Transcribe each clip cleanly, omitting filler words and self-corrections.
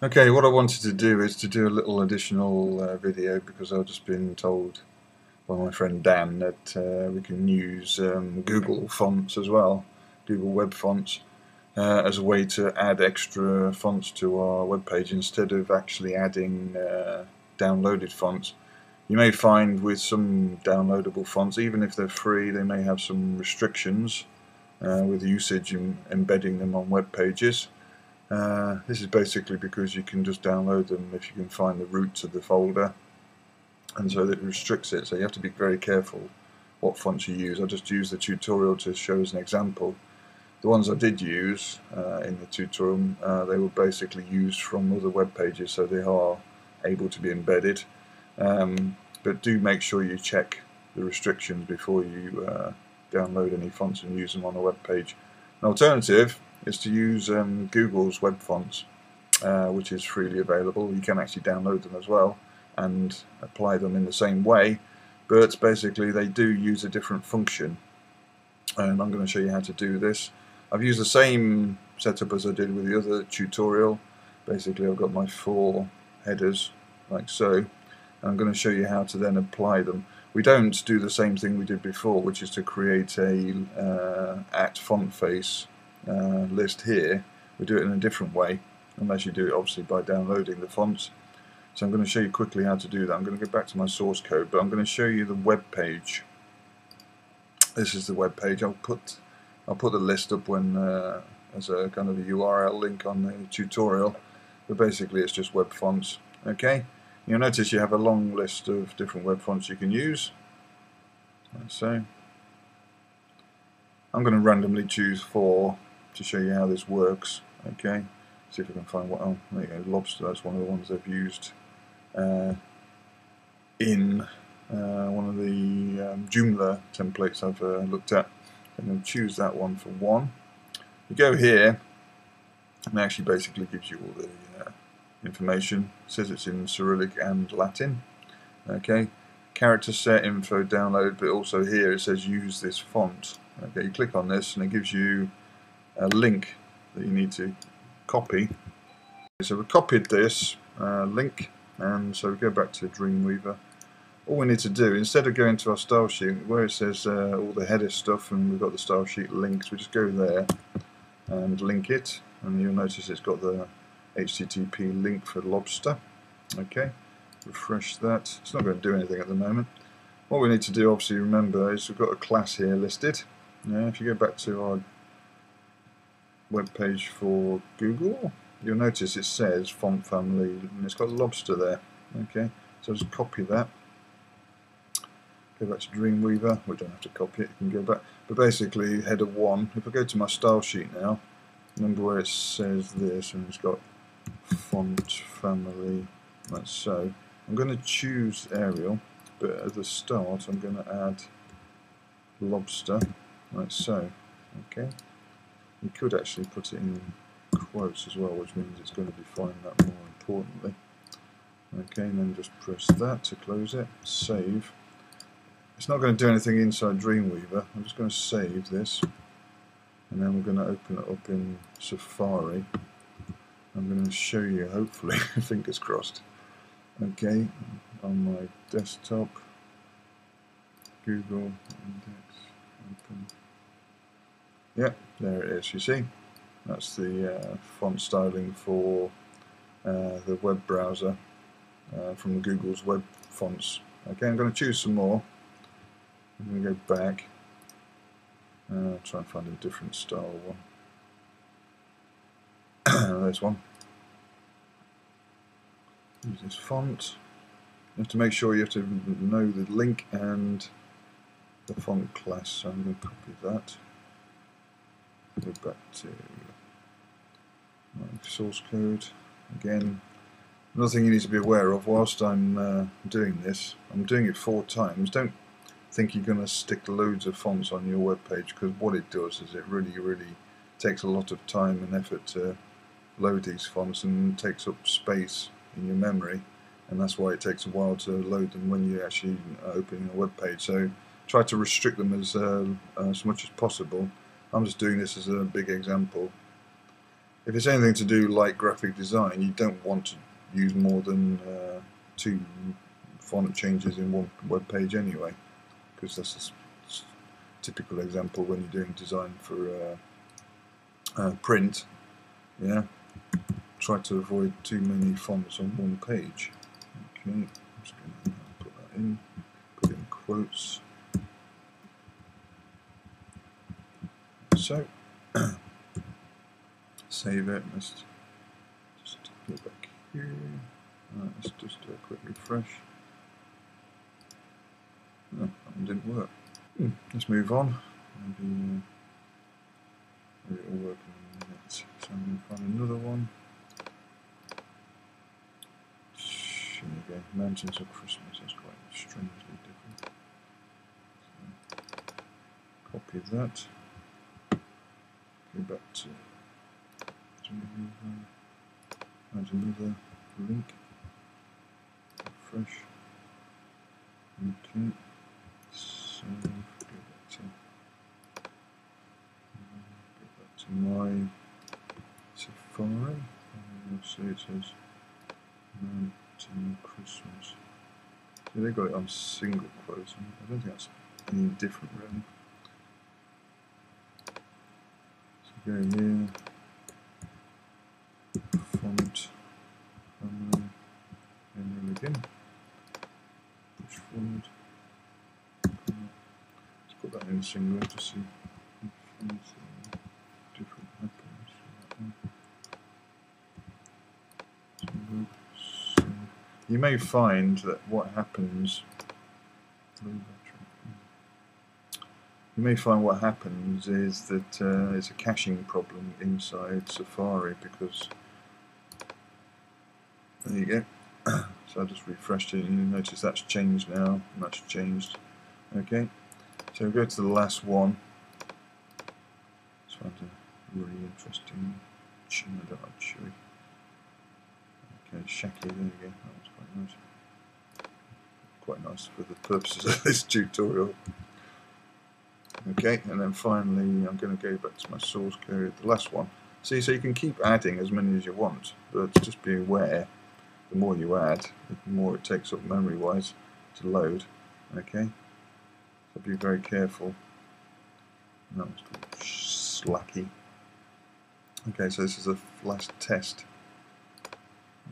Okay, what I wanted to do is to do a little additional video because I've just been told by my friend Dan that we can use Google fonts as well, Google Webfonts, as a way to add extra fonts to our web page instead of actually adding downloaded fonts. You may find with some downloadable fonts, even if they're free, they may have some restrictions with usage and embedding them on web pages. This is basically because you can just download them if you can find the root to the folder, and so that restricts it. So you have to be very careful what fonts you use. I just used the tutorial to show as an example. The ones I did use in the tutorial, they were basically used from other web pages, so they are able to be embedded. But do make sure you check the restrictions before you download any fonts and use them on a web page. An alternative is to use Google's Webfonts, which is freely available. You can actually download them as well and apply them in the same way, but basically they do use a different function, and I'm going to show you how to do this. I've used the same setup as I did with the other tutorial. Basically I've got my 4 headers like so, and I'm going to show you how to then apply them. We don't do the same thing we did before, which is to create a at font face list here. We do it in a different way, unless you do it obviously by downloading the fonts. So I'm going to show you quickly how to do that. I'm going to go back to my source code, but I'm going to show you the web page. This is the web page. I'll put the list up when as a kind of a URL link on the tutorial, but basically it's just web fonts. Okay, you'll notice you have a long list of different web fonts you can use. So I'm going to randomly choose 4 to show you how this works. Okay, see if I can find what. Oh, there you go, Lobster. That's one of the ones I've used in one of the Joomla templates I've looked at. I'm going to choose that one for 1. You go here, and it actually basically gives you all the information. It says it's in Cyrillic and Latin. Okay, character set, info, download, but also here it says use this font. Okay, you click on this and it gives you a link that you need to copy. So we copied this link, and so we go back to Dreamweaver. All we need to do, instead of going to our style sheet where it says all the header stuff and we've got the style sheet links, we just go there and link it, and you'll notice it's got the HTTP link for Lobster. Okay, refresh that. It's not going to do anything at the moment. What we need to do, obviously, remember, is we've got a class here listed. Now, if you go back to our web page for Google, you'll notice it says font family and it's got Lobster there. Okay, so just copy that. Go back to Dreamweaver. We don't have to copy it, you can go back. But basically, header 1, if I go to my style sheet now, remember where it says this, and it's got font family, like so. I'm going to choose Arial, but at the start I'm going to add Lobster, like so. Okay. You could actually put it in quotes as well, which means it's going to define that more importantly. Okay, and then just press that to close it, save. It's not going to do anything inside Dreamweaver. I'm just going to save this, and then we're going to open it up in Safari. I'm going to show you, hopefully, fingers crossed. Okay, on my desktop, Google Index, open. Yep, there it is, you see. That's the font styling for the web browser from Google's web fonts. Okay, I'm going to choose some more. I'm going to go back. Try and find a different style one. There's one. Use this font. You have to make sure you have to know the link and the font class, so I'm going to copy that. Go back to my source code. Again, another thing you need to be aware of whilst I'm doing this, I'm doing it 4 times. Don't think you're going to stick loads of fonts on your web page, because what it does is it really takes a lot of time and effort to load these fonts and takes up space in your memory, and that's why it takes a while to load them when you actually open a web page. So try to restrict them as much as possible. I'm just doing this as a big example. if it's anything to do like graphic design, you don't want to use more than 2 font changes in one web page anyway, because that's a typical example when you're doing design for print. Yeah, try to avoid too many fonts on one page. Okay, I'm just going to put that in, put in quotes. So, save it. Let's just go back here. Let's just do a quick refresh. No, that one didn't work. Let's move on. Maybe it'll work in a minute. So I'm going to find another one. Here we go. Mountains of Christmas. That's quite strangely different. So, copy that. Go back to add another link. Refresh. Okay. So go back to my Safari. You'll see it says Mountain Christmas. So they got it on single quotes. I don't think that's any different really. So go here, font, family, and again, push forward. Let's put that in single to see if anything different happens. So you may find that what happens. You may find what happens is that it's a caching problem inside Safari, because there you go. So I just refreshed it and you notice that's changed now, and that's changed. Okay, so we'll go to the last one. Let's find a really interesting chin that I'd show you. Okay, Shaki, there you go, that was quite nice. Quite nice for the purposes of this tutorial. Okay, and then finally I'm going to go back to my source code, the last one. See, so you can keep adding as many as you want, but just be aware, the more you add, the more it takes up memory-wise to load. Okay, so be very careful. That was called Slacky. Okay, so this is a last test.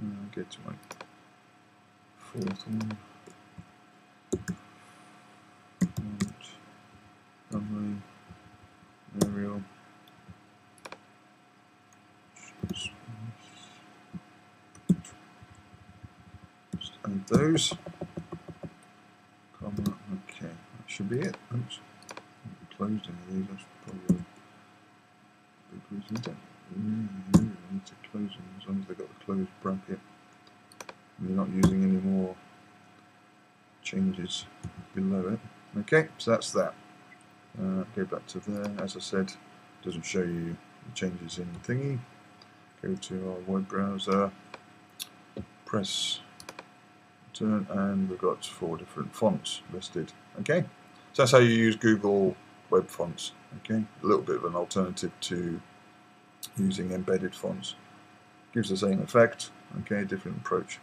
I'll get to my 4th one. Family, Arial, just add those. Comma. Okay, that should be it. Oops, I closed any of these. That's probably a big reason. You don't really need to close them as long as they've got the closed bracket. And you're not using any more changes below it. Okay, so that's that. Go back to there. As I said, doesn't show you the changes in thingy. Go to our web browser, press return, and we've got 4 different fonts listed. Okay, so that's how you use Google Webfonts. Okay, a little bit of an alternative to using embedded fonts. Gives the same effect. Okay, different approach.